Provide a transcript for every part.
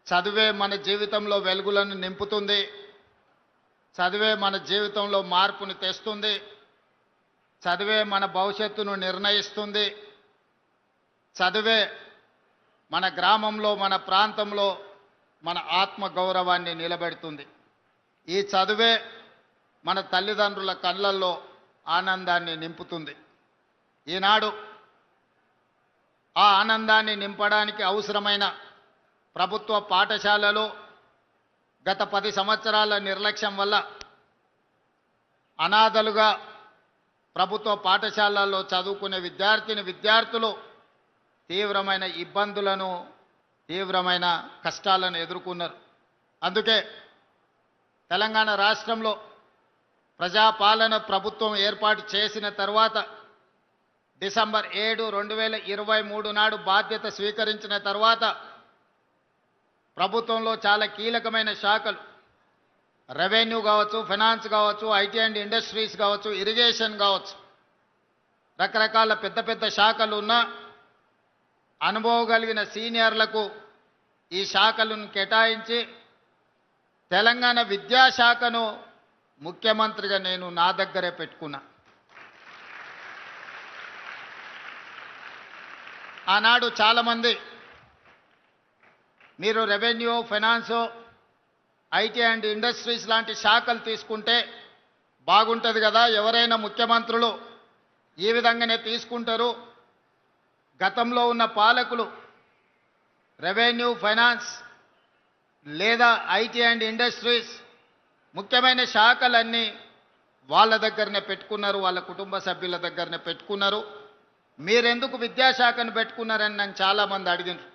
చదువే మన జీవితంలో వెలుగులను నింపుతుంది. చదువే మన జీవితంలో మార్పుని తెస్తుంది. చదువే మన భవిష్యత్తును నిర్ణయిస్తుంది. చదువే మన గ్రామంలో, మన ప్రాంతంలో మన ఆత్మ గౌరవాన్ని నిలబెడుతుంది. ఈ చదువే మన తల్లిదండ్రుల కళ్ళల్లో ఆనందాన్ని నింపుతుంది. ఈనాడు ఆ ఆనందాన్ని నింపడానికి అవసరమైన ప్రభుత్వ పాఠశాలలు గత 10 సంవత్సరాల నిర్లక్ష్యం వల్ల అనాథలుగా ప్రభుత్వ పాఠశాలల్లో చదువుకునే విద్యార్థులు తీవ్రమైన ఇబ్బందులను, తీవ్రమైన కష్టాలను ఎదుర్కొన్నారు. అందుకే తెలంగాణ రాష్ట్రంలో ప్రజాపాలన ప్రభుత్వం ఏర్పాటు చేసిన తర్వాత డిసెంబర్ 7, 2023 నాడు బాధ్యత స్వీకరించిన తర్వాత ప్రభుత్వంలో చాలా కీలకమైన శాఖలు, రెవెన్యూ కావచ్చు, ఫైనాన్స్ కావచ్చు, ఐటీ అండ్ ఇండస్ట్రీస్ కావచ్చు, ఇరిగేషన్ కావచ్చు, రకరకాల పెద్ద పెద్ద శాఖలు ఉన్న అనుభవం కలిగిన సీనియర్లకు ఈ శాఖలను కేటాయించి తెలంగాణ విద్యాశాఖను ముఖ్యమంత్రిగా నేను నా దగ్గరే పెట్టుకున్నా. ఆనాడు చాలామంది మీరు revenue, finance, IT and industries లాంటి శాఖలు తీసుకుంటే బాగుంటుంది కదా, ఎవరైనా ముఖ్యమంత్రులు ఈ విధంగానే తీసుకుంటారు. గతంలో ఉన్న పాలకులు రెవెన్యూ, ఫైనాన్స్ లేదా ఐటీ అండ్ ఇండస్ట్రీస్ ముఖ్యమైన శాఖలన్నీ వాళ్ళ దగ్గరనే పెట్టుకున్నారు, వాళ్ళ కుటుంబ సభ్యుల దగ్గరనే పెట్టుకున్నారు. మీరెందుకు విద్యాశాఖను పెట్టుకున్నారని నన్ను చాలామంది అడిగినారు.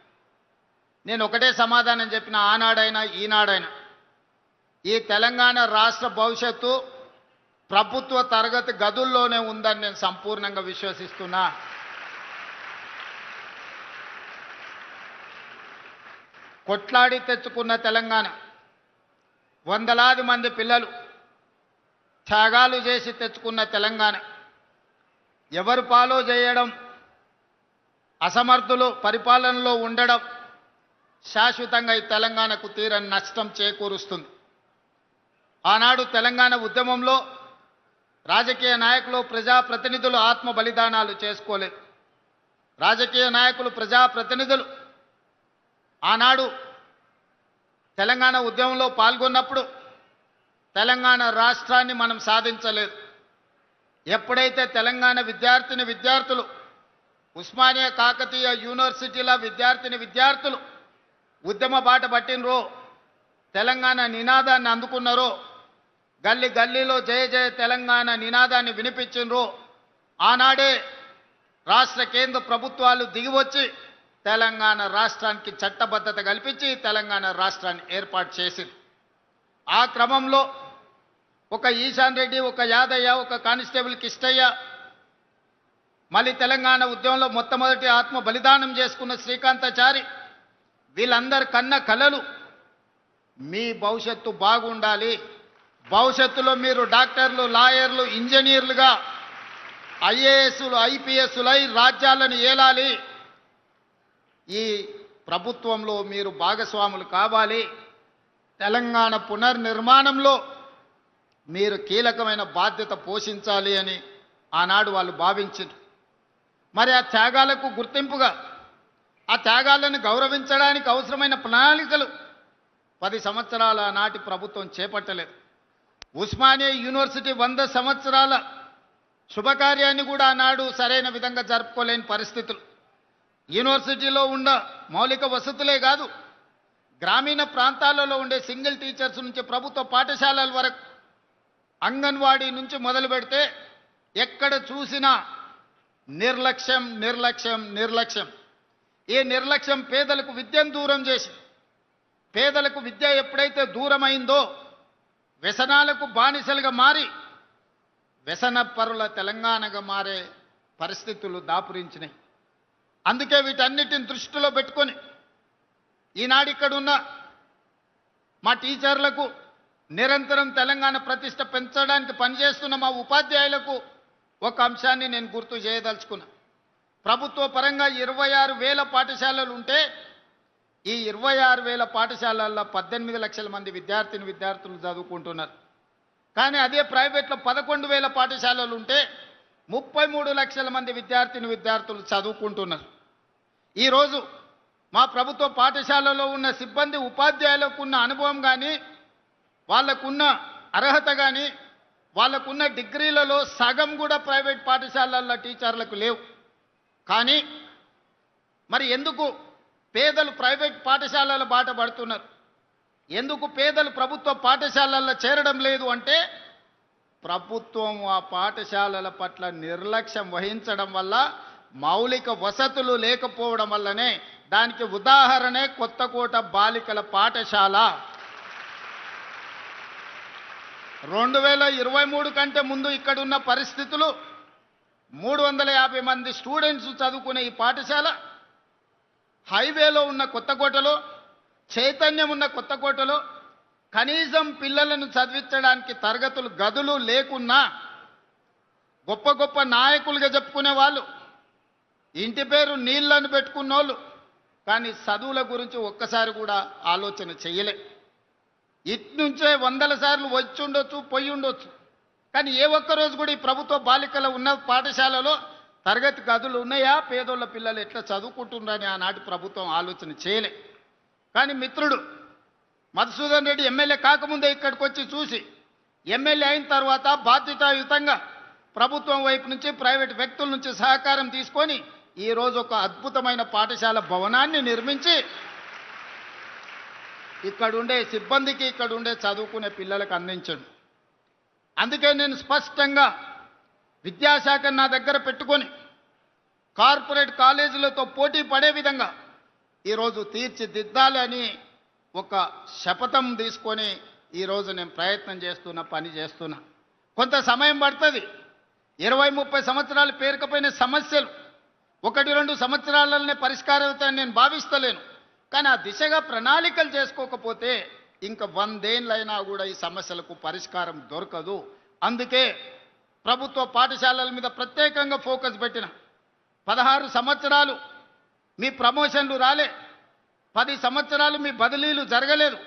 నేను ఒకటే సమాధానం చెప్పిన, ఆనాడైనా ఈనాడైనా ఈ తెలంగాణ రాష్ట్ర భవిష్యత్తు ప్రభుత్వ తరగతి గదుల్లోనే ఉందని నేను సంపూర్ణంగా విశ్వసిస్తున్నా. కొట్లాడి తెచ్చుకున్న తెలంగాణ, వందలాది మంది పిల్లలు త్యాగాలు చేసి తెచ్చుకున్న తెలంగాణ ఎవరు ఫాలో చేయడం, అసమర్థులు పరిపాలనలో ఉండడం శాశ్వతంగా ఈ తెలంగాణకు తీరని నష్టం చేకూరుస్తుంది. ఆనాడు తెలంగాణ ఉద్యమంలో రాజకీయ నాయకులు, ప్రజాప్రతినిధులు ఆత్మ బలిదానాలు చేసుకోలేదు. రాజకీయ నాయకులు, ప్రజాప్రతినిధులు ఆనాడు తెలంగాణ ఉద్యమంలో పాల్గొన్నప్పుడు తెలంగాణ రాష్ట్రాన్ని మనం సాధించలేదు. ఎప్పుడైతే తెలంగాణ విద్యార్థులు, ఉస్మానియా కాకతీయ యూనివర్సిటీల విద్యార్థులు ఉద్యమ బాట పట్టినరో, తెలంగాణ నినాదాన్ని అందుకున్నారో, గల్లీ గల్లీలో జయ జయ తెలంగాణ నినాదాన్ని వినిపించినరో, ఆనాడే రాష్ట్ర కేంద్ర ప్రభుత్వాలు దిగివచ్చి తెలంగాణ రాష్ట్రానికి చట్టబద్ధత కల్పించి తెలంగాణ రాష్ట్రాన్ని ఏర్పాటు చేసింది. ఆ క్రమంలో ఒక ఈశాన్ రెడ్డి, ఒక యాదయ్య, ఒక కానిస్టేబుల్ కిష్టయ్య, మళ్ళీ తెలంగాణ ఉద్యమంలో మొట్టమొదటి ఆత్మ బలిదానం చేసుకున్న శ్రీకాంతాచారి, వీళ్ళందరి కన్న కలలు మీ భవిష్యత్తు బాగుండాలి, భవిష్యత్తులో మీరు డాక్టర్లు, లాయర్లు, ఇంజనీర్లుగా, ఐఏఎస్లు, ఐపీఎస్లై రాజ్యాలను ఏలాలి, ఈ ప్రభుత్వంలో మీరు భాగస్వాములు కావాలి, తెలంగాణ పునర్నిర్మాణంలో మీరు కీలకమైన బాధ్యత పోషించాలి అని ఆనాడు వాళ్ళు భావించారు. మరి ఆ త్యాగాలకు గుర్తింపుగా, ఆ త్యాగాలను గౌరవించడానికి అవసరమైన ప్రణాళికలు 10 సంవత్సరాల నాటి ప్రభుత్వం చేపట్టలేదు. ఉస్మానియా యూనివర్సిటీ 100 సంవత్సరాల శుభకార్యాన్ని కూడా ఆనాడు సరైన విధంగా జరుపుకోలేని పరిస్థితులు. యూనివర్సిటీలో ఉన్న మౌలిక వసతులే కాదు, గ్రామీణ ప్రాంతాలలో ఉండే సింగిల్ టీచర్స్ నుంచి ప్రభుత్వ పాఠశాలల వరకు, అంగన్వాడీ నుంచి మొదలు పెడితే ఎక్కడ చూసినా నిర్లక్ష్యం, నిర్లక్ష్యం, నిర్లక్ష్యం. ఈ నిర్లక్ష్యం పేదలకు విద్యను దూరం చేసి, పేదలకు విద్య ఎప్పుడైతే దూరమైందో వ్యసనాలకు బానిసలుగా మారి వ్యసన పరుల తెలంగాణగా మారే పరిస్థితులు దాపురించినాయి. అందుకే వీటన్నిటిని దృష్టిలో పెట్టుకొని ఈనాడు ఇక్కడున్న మా టీచర్లకు, నిరంతరం తెలంగాణ ప్రతిష్ట పెంచడానికి పనిచేస్తున్న మా ఉపాధ్యాయులకు ఒక అంశాన్ని నేను గుర్తు చేయదలుచుకున్నా. ప్రభుత్వ పరంగా 26,000 పాఠశాలలు ఉంటే ఈ 26,000 పాఠశాలల్లో 18 లక్షల మంది విద్యార్థులు చదువుకుంటున్నారు. కానీ అదే ప్రైవేట్లో 11,000 పాఠశాలలు ఉంటే 33 లక్షల మంది విద్యార్థులు చదువుకుంటున్నారు. ఈరోజు మా ప్రభుత్వ పాఠశాలలో ఉన్న సిబ్బంది ఉపాధ్యాయులకు ఉన్న అనుభవం కానీ, వాళ్ళకున్న అర్హత కానీ, వాళ్ళకున్న డిగ్రీలలో సగం కూడా ప్రైవేట్ పాఠశాలల్లో టీచర్లకు లేవు. కానీ మరి ఎందుకు పేదలు ప్రైవేట్ పాఠశాలల బాట పడుతున్నారు? ఎందుకు పేదలు ప్రభుత్వ పాఠశాలల్లో చేరడం లేదు అంటే, ప్రభుత్వం ఆ పాఠశాలల పట్ల నిర్లక్ష్యం వహించడం వల్ల, మౌలిక వసతులు లేకపోవడం వల్లనే. దానికి ఉదాహరణే కొత్తకోట బాలికల పాఠశాల. 2023 కంటే ముందు ఇక్కడున్న పరిస్థితులు 350 మంది స్టూడెంట్స్ చదువుకునే ఈ పాఠశాల హైవేలో ఉన్న కొత్తకోటలో, చైతన్యం ఉన్న కొత్తకోటలో కనీసం పిల్లలను చదివించడానికి తరగతులు గదులు లేకున్నా, గొప్ప గొప్ప నాయకులుగా చెప్పుకునే వాళ్ళు, ఇంటి పేరు నీళ్ళని పెట్టుకున్నోళ్ళు, కానీ చదువుల గురించి ఒక్కసారి కూడా ఆలోచన చెయ్యలే. ఇట్నుంచే 100 సార్లు వచ్చి ఉండొచ్చు, పోయి ఉండొచ్చు, కానీ ఏ ఒక్కరోజు కూడా ఈ ప్రభుత్వ బాలికల ఉన్న పాఠశాలలో తరగతి గదులు ఉన్నాయా, పేదోళ్ళ పిల్లలు ఎట్లా చదువుకుంటున్నారని ఆనాటి ప్రభుత్వం ఆలోచన చేయలే. కానీ మిత్రుడు మధుసూదన్ రెడ్డి ఎమ్మెల్యే కాకముందే ఇక్కడికి వచ్చి చూసి, ఎమ్మెల్యే అయిన తర్వాత బాధ్యతాయుతంగా ప్రభుత్వం వైపు నుంచి, ప్రైవేట్ వ్యక్తుల నుంచి సహకారం తీసుకొని ఈరోజు ఒక అద్భుతమైన పాఠశాల భవనాన్ని నిర్మించి ఇక్కడుండే సిబ్బందికి, ఇక్కడుండే చదువుకునే పిల్లలకు అందించండి. అందుకే నేను స్పష్టంగా విద్యాశాఖ నా దగ్గర పెట్టుకొని కార్పొరేట్ కాలేజీలతో పోటీ పడే విధంగా ఈరోజు తీర్చిదిద్దాలి అని ఒక శపథం తీసుకొని ఈరోజు నేను ప్రయత్నం చేస్తున్నా, పని చేస్తున్నా. కొంత సమయం పడుతుంది. 20-30 సంవత్సరాలు పేరుకపోయిన సమస్యలు 1-2 సంవత్సరాలనే పరిష్కారం అవుతాయని నేను భావిస్తలేను. కానీ ఆ దిశగా ప్రణాళికలు చేసుకోకపోతే ఇంకా 100 ఏళ్ళైనా కూడా ఈ సమస్యలకు పరిష్కారం దొరకదు. అందుకే ప్రభుత్వ పాఠశాలల మీద ప్రత్యేకంగా ఫోకస్ పెట్టిన. 16 సంవత్సరాలు మీ ప్రమోషన్లు రాలే, 10 సంవత్సరాలు మీ బదిలీలు జరగలేదు.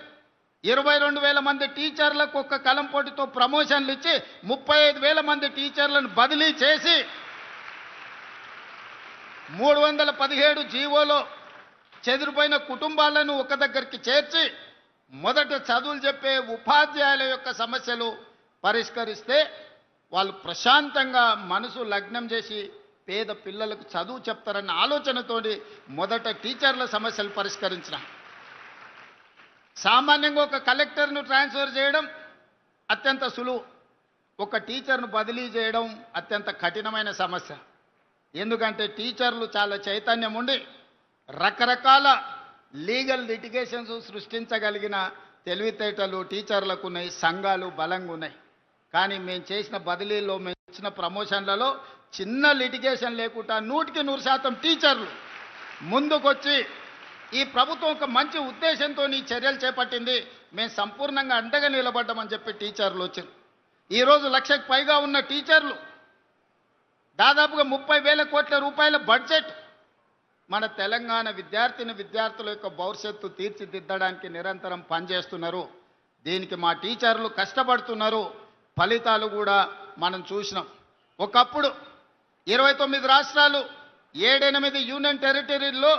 22,000 మంది టీచర్లకు ఒక్క కలం పోటీతో ప్రమోషన్లు ఇచ్చి 35,000 మంది టీచర్లను బదిలీ చేసి 317 జీవోలో చెదిరిపోయిన కుటుంబాలను ఒక దగ్గరికి చేర్చి మొదట చదువులు చెప్పే ఉపాధ్యాయుల యొక్క సమస్యలు పరిష్కరిస్తే వాళ్ళు ప్రశాంతంగా మనసు లగ్నం చేసి పేద పిల్లలకు చదువు చెప్తారన్న ఆలోచనతోటి మొదట టీచర్ల సమస్యలు పరిష్కరించిన. సామాన్యంగా ఒక కలెక్టర్ను ట్రాన్స్ఫర్ చేయడం అత్యంత సులువు, ఒక టీచర్ను బదిలీ చేయడం అత్యంత కఠినమైన సమస్య. ఎందుకంటే టీచర్లు చాలా చైతన్యం ఉండి రకరకాల లీగల్ లిటిగేషన్స్ సృష్టించగలిగిన తెలివితేటలు టీచర్లకు ఉన్నాయి, సంఘాలు బలంగా ఉన్నాయి. కానీ మేము చేసిన బదిలీలో, మేము ఇచ్చిన ప్రమోషన్లలో చిన్న లిటిగేషన్ లేకుండా 100% టీచర్లు ముందుకొచ్చి ఈ ప్రభుత్వం ఒక మంచి ఉద్దేశంతో ఈ చర్యలు చేపట్టింది, మేము సంపూర్ణంగా అండగా నిలబడ్డామని చెప్పి టీచర్లు వచ్చారు. ఈరోజు 1,00,000కు పైగా ఉన్న టీచర్లు, దాదాపుగా 30,000 కోట్ల రూపాయల బడ్జెట్ మన తెలంగాణ విద్యార్థుల యొక్క భవిష్యత్తు తీర్చిదిద్దడానికి నిరంతరం పనిచేస్తున్నారు. దీనికి మా టీచర్లు కష్టపడుతున్నారు. ఫలితాలు కూడా మనం చూసినాం. ఒకప్పుడు 29 రాష్ట్రాలు, 7-8 యూనియన్ టెరిటరీల్లో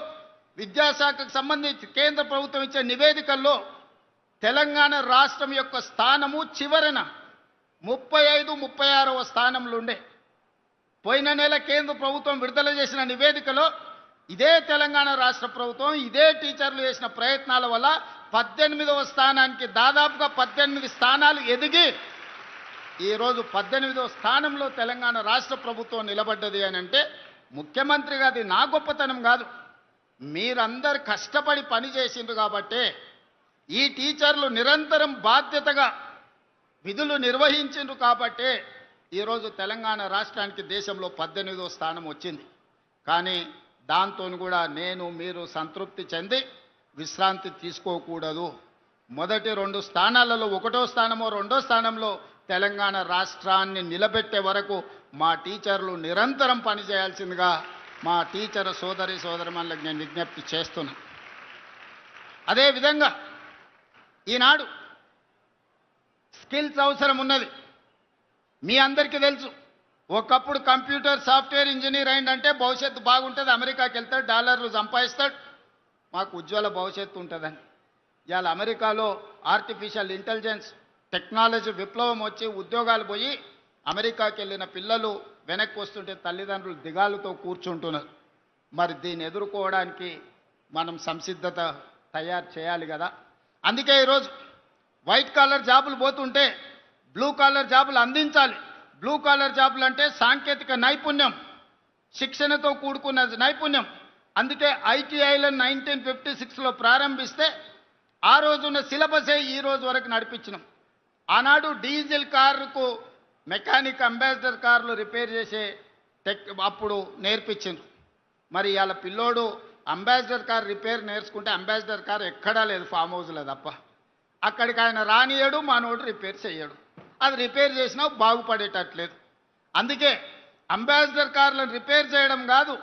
విద్యాశాఖకు సంబంధించి కేంద్ర ప్రభుత్వం ఇచ్చే నివేదికల్లో తెలంగాణ రాష్ట్రం యొక్క స్థానము చివరన 35-36వ స్థానంలో ఉండే. పోయిన నెల కేంద్ర ప్రభుత్వం విడుదల చేసిన నివేదికలో ఇదే తెలంగాణ రాష్ట్ర ప్రభుత్వం, ఇదే టీచర్లు చేసిన ప్రయత్నాల వల్ల 18వ స్థానానికి, దాదాపుగా 18 స్థానాలు ఎదిగి ఈరోజు 18వ స్థానంలో తెలంగాణ రాష్ట్ర ప్రభుత్వం నిలబడ్డది అని అంటే ముఖ్యమంత్రిగా అది నా గొప్పతనం కాదు, మీరందరు కష్టపడి పని చేసిండ్రు కాబట్టే, ఈ టీచర్లు నిరంతరం బాధ్యతగా విధులు నిర్వహించిండ్రు కాబట్టే ఈరోజు తెలంగాణ రాష్ట్రానికి దేశంలో 18వ స్థానం వచ్చింది. కానీ దాంతో కూడా నేను మీరు సంతృప్తి చెంది విశ్రాంతి తీసుకోకూడదు. మొదటి 2 స్థానాలలో 1వ స్థానమో 2వ స్థానంలో తెలంగాణ రాష్ట్రాన్ని నిలబెట్టే వరకు మా టీచర్లు నిరంతరం పనిచేయాల్సిందిగా మా టీచర్ సోదరిమణులకు నేను విజ్ఞప్తి చేస్తున్నా. అదేవిధంగా ఈనాడు స్కిల్స్ అవసరం ఉన్నది. మీ అందరికీ తెలుసు, ఒకప్పుడు కంప్యూటర్ సాఫ్ట్వేర్ ఇంజనీర్ అయిందంటే భవిష్యత్తు బాగుంటుంది, అమెరికాకి వెళ్తాడు, డాలర్లు సంపాదిస్తాడు, మాకు ఉజ్వల భవిష్యత్తు ఉంటుందని. ఇవాళ అమెరికాలో ఆర్టిఫిషియల్ ఇంటెలిజెన్స్ టెక్నాలజీ విప్లవం వచ్చి ఉద్యోగాలు పోయి అమెరికాకి వెళ్ళిన పిల్లలు వెనక్కి వస్తుంటే తల్లిదండ్రులు దిగాలుతో కూర్చుంటున్నారు. మరి దీన్ని ఎదుర్కోవడానికి మనం సంసిద్ధత తయారు చేయాలి కదా. అందుకే ఈరోజు వైట్ కాలర్ జాబులు పోతుంటే బ్లూ కాలర్ జాబులు అందించాలి. బ్లూ కాలర్ జాబులు అంటే సాంకేతిక నైపుణ్యం, శిక్షణతో కూడుకున్న నైపుణ్యం. అందుకే ఐటీఐలను 1956లో ప్రారంభిస్తే ఆ రోజున్న సిలబసే ఈ రోజు వరకు నడిపించినాం. ఆనాడు డీజిల్ కారుకు మెకానిక్ అంబాసిడర్ కార్లు రిపేర్ చేసే అప్పుడు నేర్పించింది. మరి ఇవాళ పిల్లోడు అంబాసిడర్ కార్ రిపేర్ నేర్చుకుంటే అంబాసిడర్ కార్ ఎక్కడా లేదు, ఫామ్ హౌస్లో తప్ప. అక్కడికి ఆయన రానియడు, మనోడు రిపేర్ చేయడు. అది రిపేర్ చేసినా బాగుపడేటట్లేదు. అందుకే అంబాసిడర్ కార్లను రిపేర్ చేయడం కాదు,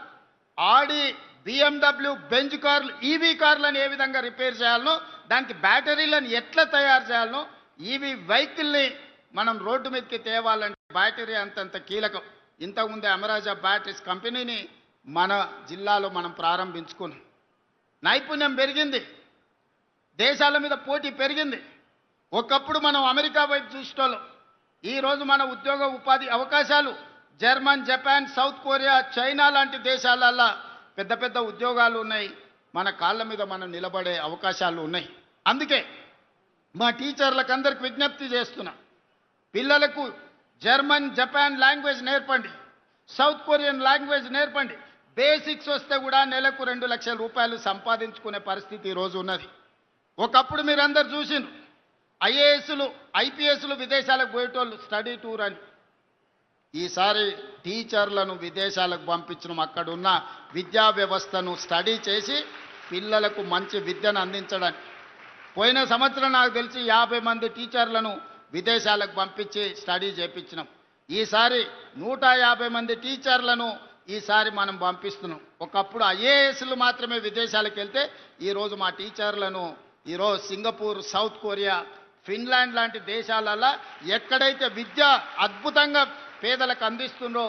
ఆడి BMW బెంజ్ కార్లు ఈవీ కార్లను ఏ విధంగా రిపేర్ చేయాలనో, దానికి బ్యాటరీలను ఎట్లా తయారు చేయాలనో, ఈవీ వెహికల్ని మనం రోడ్డు మీదకి తేవాలంటే బ్యాటరీ అంతంత కీలకం. ఇంతకుముందే అమరాజా బ్యాటరీస్ కంపెనీని మన జిల్లాలో మనం ప్రారంభించుకున్నాం. నైపుణ్యం పెరిగింది, దేశాల మీద పోటీ పెరిగింది. ఒకప్పుడు మనం అమెరికా వైపు చూసేటోళ్ళం. ఈరోజు మన ఉద్యోగ ఉపాధి అవకాశాలు German, Japan, south Korea, China లాంటి దేశాలల్లో పెద్ద పెద్ద ఉద్యోగాలు ఉన్నాయి. మన కాళ్ళ మీద మనం నిలబడే అవకాశాలు ఉన్నాయి. అందుకే మా టీచర్లకు అందరికి విజ్ఞప్తి చేస్తున్నా, పిల్లలకు జర్మన్, జపాన్ లాంగ్వేజ్ నేర్పండి, సౌత్ కొరియన్ లాంగ్వేజ్ నేర్పండి. బేసిక్స్ వస్తే కూడా నెలకు 2 లక్షల రూపాయలు సంపాదించుకునే పరిస్థితి ఈరోజు ఉన్నది. ఒకప్పుడు మీరందరూ చూసిండ్రు, ఐఏఎస్లు, ఐపీఎస్లు విదేశాలకు పోయేటోళ్ళు స్టడీ టూర్ అని. ఈసారి టీచర్లను విదేశాలకు పంపించడం, అక్కడున్న విద్యా వ్యవస్థను స్టడీ చేసి పిల్లలకు మంచి విద్యను అందించడానికి. పోయిన సంవత్సరం నాకు తెలిసి 50 మంది టీచర్లను విదేశాలకు పంపించి స్టడీ చేయించినాం. ఈసారి 150 మంది టీచర్లను ఈసారి మనం పంపిస్తున్నాం. ఒకప్పుడు ఐఏఎస్లు మాత్రమే విదేశాలకు వెళ్తే ఈరోజు మా టీచర్లను ఈరోజు సింగపూర్, సౌత్ కొరియా, ఫిన్లాండ్ లాంటి దేశాలలో ఎక్కడైతే విద్య అద్భుతంగా పేదలకు అందిస్తుందో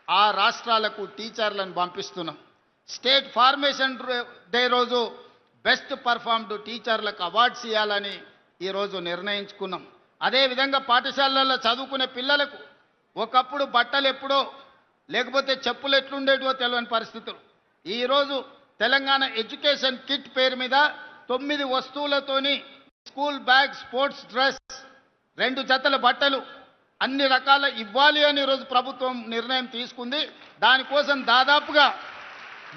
ఆ రాష్ట్రాలకు టీచర్లను పంపిస్తున్నాం. స్టేట్ ఫార్మేషన్ డే రోజు బెస్ట్ పర్ఫార్మ్డ్ టీచర్లకు అవార్డ్స్ ఇవ్వాలని ఈరోజు నిర్ణయించుకున్నాం. అదేవిధంగా పాఠశాలల్లో చదువుకునే పిల్లలకు ఒకప్పుడు బట్టలు ఎప్పుడో లేకపోతే చెప్పులు ఎట్లుండేటో తెలియని పరిస్థితులు. ఈరోజు తెలంగాణ ఎడ్యుకేషన్ కిట్ పేరు మీద 9 వస్తువులతోని స్కూల్ బ్యాగ్, స్పోర్ట్స్ డ్రెస్, 2 జతల బట్టలు అన్ని రకాల ఇవ్వాలి అని ఈరోజు ప్రభుత్వం నిర్ణయం తీసుకుంది. దానికోసం దాదాపుగా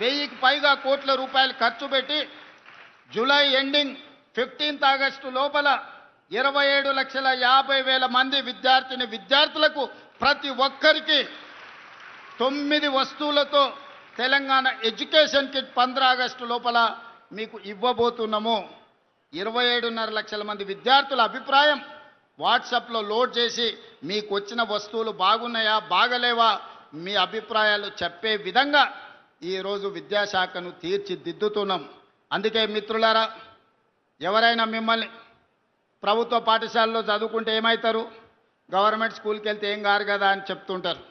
1000కి పైగా కోట్ల రూపాయలు ఖర్చు పెట్టి జూలై ఎండింగ్ 15th ఆగస్టు లోపల 27,50,000 మంది విద్యార్థులకు ప్రతి ఒక్కరికి 9 వస్తువులతో తెలంగాణ ఎడ్యుకేషన్ కిట్ 15 ఆగస్టు లోపల మీకు ఇవ్వబోతున్నాము. 27.5 లక్షల మంది విద్యార్థుల అభిప్రాయం వాట్సాప్లో లోడ్ చేసి మీకు వచ్చిన వస్తువులు బాగున్నాయా, బాగలేవా, మీ అభిప్రాయాలు చెప్పే విధంగా ఈరోజు విద్యాశాఖను తీర్చిదిద్దుతున్నాం. అందుకే మిత్రులారా, ఎవరైనా మిమ్మల్ని ప్రభుత్వ పాఠశాలలో చదువుకుంటే ఏమవుతారు, గవర్నమెంట్ స్కూల్కి వెళ్తే ఏం కారు కదా అని చెప్తుంటారు.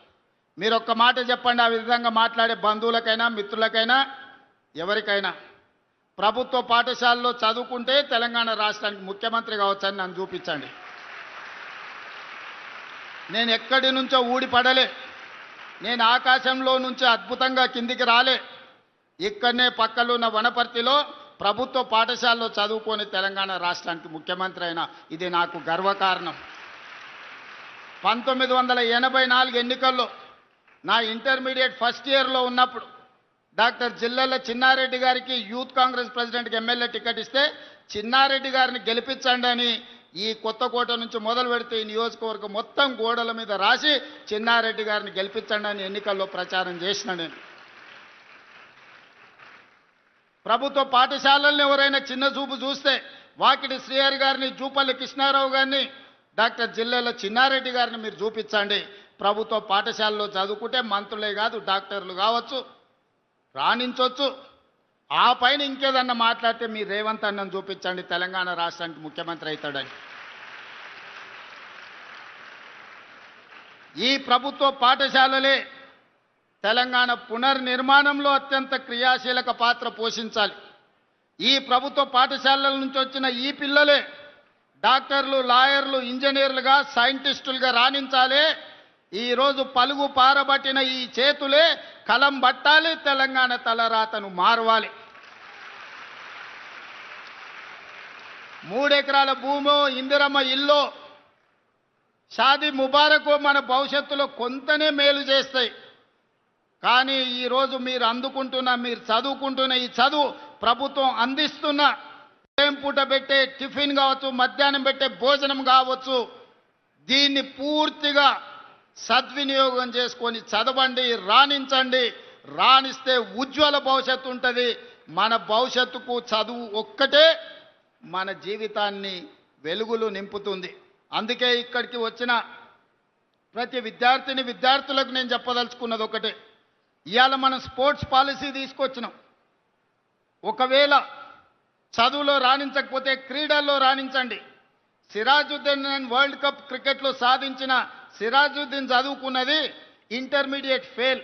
మీరు ఒక్క మాట చెప్పండి, ఆ విధంగా మాట్లాడే బంధువులకైనా, మిత్రులకైనా, ఎవరికైనా ప్రభుత్వ పాఠశాలలో చదువుకుంటే తెలంగాణ రాష్ట్రానికి ముఖ్యమంత్రి కావచ్చని నన్ను చూపించండి. నేను ఎక్కడి నుంచో ఊడిపడలే, నేను ఆకాశంలో నుంచి అద్భుతంగా కిందికి రాలే. ఇక్కడనే పక్కలున్న వనపర్తిలో ప్రభుత్వ పాఠశాలలో చదువుకొని తెలంగాణ రాష్ట్రానికి ముఖ్యమంత్రి అయినా ఇది నాకు గర్వకారణం. 1984 ఎన్నికల్లో నా ఇంటర్మీడియట్ ఫస్ట్ ఇయర్లో ఉన్నప్పుడు డాక్టర్ జిల్లెల చిన్నారెడ్డి గారికి యూత్ కాంగ్రెస్ ప్రెసిడెంట్కి ఎమ్మెల్యే టికెట్ ఇస్తే చిన్నారెడ్డి గారిని గెలిపించండి అని ఈ కొత్తకోట నుంచి మొదలు పెడితే ఈ నియోజకవర్గం మొత్తం గోడల మీద రాసి చిన్నారెడ్డి గారిని గెలిపించండి అని ఎన్నికల్లో ప్రచారం చేసిన నేను. ప్రభుత్వ పాఠశాలలను ఎవరైనా చిన్న చూపు చూస్తే వాకిటి శ్రీహరి గారిని, జూపల్లి కృష్ణారావు గారిని, డాక్టర్ జిల్లెల చిన్నారెడ్డి గారిని మీరు చూపించండి. ప్రభుత్వ పాఠశాలలో చదువుకుంటే మంత్రులే కాదు డాక్టర్లు కావచ్చు, రాణించవచ్చు. ఆ పైన ఇంకేదన్నా మాట్లాడితే మీ రేవంత్ అన్నను చూపించండి తెలంగాణ రాష్ట్రానికి ముఖ్యమంత్రి అవుతాడని. ఈ ప్రభుత్వ పాఠశాలలే తెలంగాణ పునర్నిర్మాణంలో అత్యంత క్రియాశీలక పాత్ర పోషించాలి. ఈ ప్రభుత్వ పాఠశాలల నుంచి వచ్చిన ఈ పిల్లలే డాక్టర్లు, లాయర్లు, ఇంజనీర్లుగా, సైంటిస్టులుగా రాణించాలి. ఈరోజు పలుగు పారబట్టిన ఈ చేతులే కలం బట్టాలి, తెలంగాణ తలరాతను మారవాలి. 3 ఎకరాల భూమో, ఇందిరమ్మ ఇల్లు, షాదీ ముబారక్ మన భవిష్యత్తులో కొంతనే మేలు చేస్తాయి. కానీ ఈరోజు మీరు అందుకుంటున్న, మీరు చదువుకుంటున్న ఈ చదువు, ప్రభుత్వం అందిస్తున్న ఉదయం పూట పెట్టే టిఫిన్ కావచ్చు, మధ్యాహ్నం పెట్టే భోజనం కావచ్చు, దీన్ని పూర్తిగా సద్వినియోగం చేసుకొని చదవండి, రాణించండి. రాణిస్తే ఉజ్వల భవిష్యత్తు ఉంటుంది. మన భవిష్యత్తుకు చదువు ఒక్కటే మన జీవితాన్ని వెలుగులు నింపుతుంది. అందుకే ఇక్కడికి వచ్చిన ప్రతి విద్యార్థులకు నేను చెప్పదలుచుకున్నది ఒకటే. ఇవాళ మనం స్పోర్ట్స్ పాలసీ తీసుకొచ్చినాం. ఒకవేళ చదువులో రాణించకపోతే క్రీడల్లో రాణించండి. సిరాజుద్దీన్ వరల్డ్ కప్ క్రికెట్లో సాధించిన సిరాజుద్దీన్ చదువుకున్నది ఇంటర్మీడియట్ ఫెయిల్,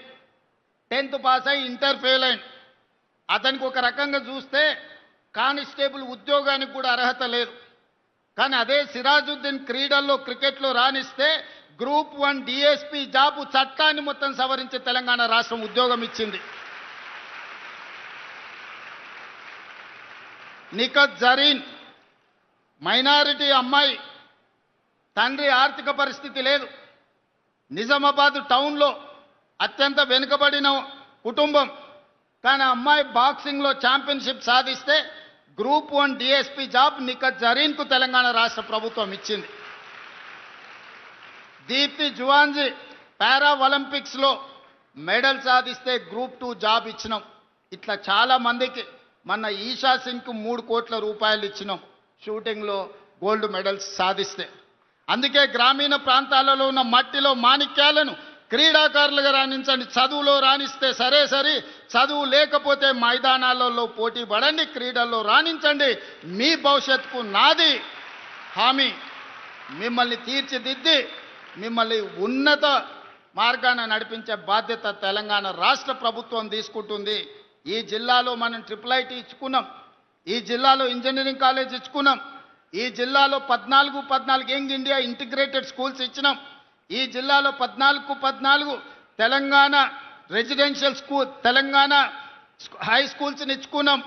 10th పాస్ అయి ఇంటర్ ఫెయిల్ అయింది. అతనికి ఒక రకంగా చూస్తే కానిస్టేబుల్ ఉద్యోగానికి కూడా అర్హత లేదు. కానీ అదే సిరాజుద్దీన్ క్రీడల్లో, క్రికెట్లో రాణిస్తే Group 1 DSP జాబు చట్టాన్ని మొత్తం సవరించి తెలంగాణ రాష్ట్రం ఉద్యోగం ఇచ్చింది. నిఖత్ జరీన్ మైనారిటీ అమ్మాయి, తండ్రి ఆర్థిక పరిస్థితి లేదు, నిజామాబాద్ టౌన్లో అత్యంత వెనుకబడిన కుటుంబం. కానీ అమ్మాయి బాక్సింగ్లో ఛాంపియన్షిప్ సాధిస్తే Group 1 DSP జాబ్ నిఖత్ జరీన్కు తెలంగాణ రాష్ట్ర ప్రభుత్వం ఇచ్చింది. దీప్తి జువాన్జీ పారా ఒలింపిక్స్లో మెడల్ సాధిస్తే Group 2 జాబ్ ఇచ్చినాం. ఇట్లా చాలా మందికి, మన ఈషా సింగ్కు 3 కోట్ల రూపాయలు ఇచ్చినాం షూటింగ్లో గోల్డ్ మెడల్స్ సాధిస్తే. అందుకే గ్రామీణ ప్రాంతాలలో ఉన్న మట్టిలో మాణిక్యాలను క్రీడాకారులుగా రాణించండి. చదువులో రాణిస్తే సరే, చదువు లేకపోతే మైదానాలలో పోటీ పడండి, క్రీడల్లో రాణించండి. మీ భవిష్యత్తుకు నాది హామీ. మిమ్మల్ని తీర్చిదిద్ది మిమ్మల్ని ఉన్నత మార్గాన నడిపించే బాధ్యత తెలంగాణ రాష్ట్ర ప్రభుత్వం తీసుకుంటుంది. ఈ జిల్లాలో మనం IIIT ఇచ్చుకున్నాం, ఈ జిల్లాలో ఇంజనీరింగ్ కాలేజ్ ఇచ్చుకున్నాం, ఈ జిల్లాలో 14 యంగ్ ఇండియా ఇంటిగ్రేటెడ్ స్కూల్స్ ఇచ్చినాం, ఈ జిల్లాలో 14 Telangana residential school, Telangana high స్కూల్స్ని ఇచ్చుకున్నాం.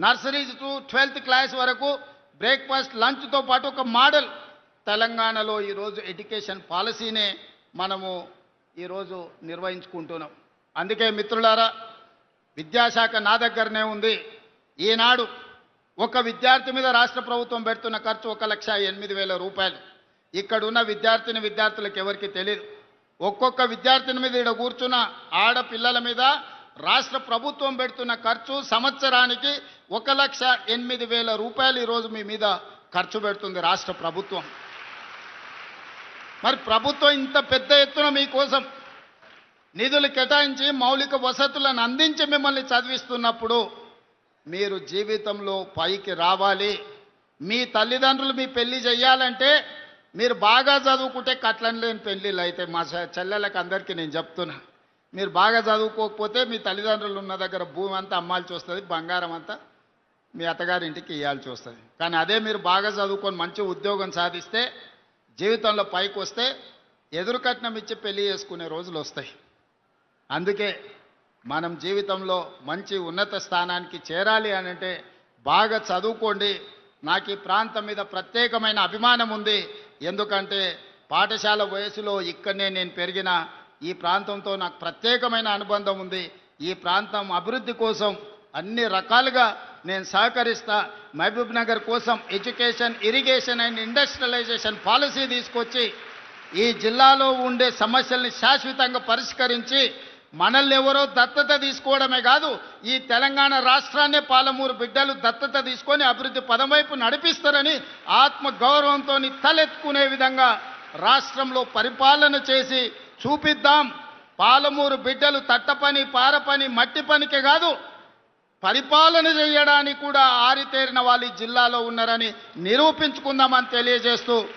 నర్సరీ టు 12th క్లాస్ వరకు బ్రేక్ఫాస్ట్, లంచ్తో పాటు ఒక మోడల్ తెలంగాణలో ఈరోజు ఎడ్యుకేషన్ పాలసీనే మనము ఈరోజు నిర్వహించుకుంటున్నాం. అందుకే మిత్రులారా, విద్యాశాఖ నా దగ్గరనే ఉంది. ఈనాడు ఒక విద్యార్థి మీద రాష్ట్ర ప్రభుత్వం పెడుతున్న ఖర్చు 1,08,000 రూపాయలు. ఇక్కడున్న విద్యార్థులకు ఎవరికి తెలియదు. ఒక్కొక్క విద్యార్థిని మీద ఇక్కడ కూర్చున్న ఆడపిల్లల మీద రాష్ట్ర ప్రభుత్వం పెడుతున్న ఖర్చు సంవత్సరానికి 1,08,000 రూపాయలు ఈరోజు మీ మీద ఖర్చు పెడుతుంది రాష్ట్ర ప్రభుత్వం. మరి ప్రభుత్వం ఇంత పెద్ద ఎత్తున మీకోసం నిధులు కేటాయించి మౌలిక వసతులను అందించి మిమ్మల్ని చదివిస్తున్నప్పుడు మీరు జీవితంలో పైకి రావాలి. మీ తల్లిదండ్రులు మీ పెళ్లి చేయాలంటే మీరు బాగా చదువుకుంటే కట్లం లేని పెళ్ళిళ్ళు అయితే మా చెల్లెలకు అందరికీ నేను చెప్తున్నా. మీరు బాగా చదువుకోకపోతే మీ తల్లిదండ్రులు ఉన్న దగ్గర భూమి అంతా అమ్మాల్సి వస్తుంది, బంగారం అంతా మీ అత్తగారి ఇంటికి ఇవ్వాల్సి వస్తుంది. కానీ అదే మీరు బాగా చదువుకొని మంచి ఉద్యోగం సాధిస్తే, జీవితంలో పైకి వస్తే ఎదురు కట్నం ఇచ్చి పెళ్లి చేసుకునే రోజులు వస్తాయి. అందుకే మనం జీవితంలో మంచి ఉన్నత స్థానానికి చేరాలి అనంటే బాగా చదువుకోండి. నాకు ఈ ప్రాంతం మీద ప్రత్యేకమైన అభిమానం ఉంది. ఎందుకంటే పాఠశాల వయసులో ఇక్కడనే నేను పెరిగిన ఈ ప్రాంతంతో నాకు ప్రత్యేకమైన అనుబంధం ఉంది. ఈ ప్రాంతం అభివృద్ధి కోసం అన్ని రకాలుగా నేను సహకరిస్తా. మహబూబ్ నగర్ కోసం education, irrigation and industrialisation policy తీసుకొచ్చి ఈ జిల్లాలో ఉండే సమస్యల్ని శాశ్వతంగా పరిష్కరించి మనల్ని ఎవరో దత్తత తీసుకోవడమే కాదు, ఈ తెలంగాణ రాష్ట్రాన్నే పాలమూరు బిడ్డలు దత్తత తీసుకొని అభివృద్ధి పదం వైపు నడిపిస్తారని ఆత్మ గౌరవంతో తలెత్తుకునే విధంగా రాష్ట్రంలో పరిపాలన చేసి చూపిద్దాం. పాలమూరు బిడ్డలు తట్టపని, పారపని, మట్టి పనికే కాదు, పరిపాలన చేయడానికి కూడా ఆరితేరిన వాళ్ళు ఈ జిల్లాలో ఉన్నారని నిరూపించుకుందామని తెలియజేస్తూ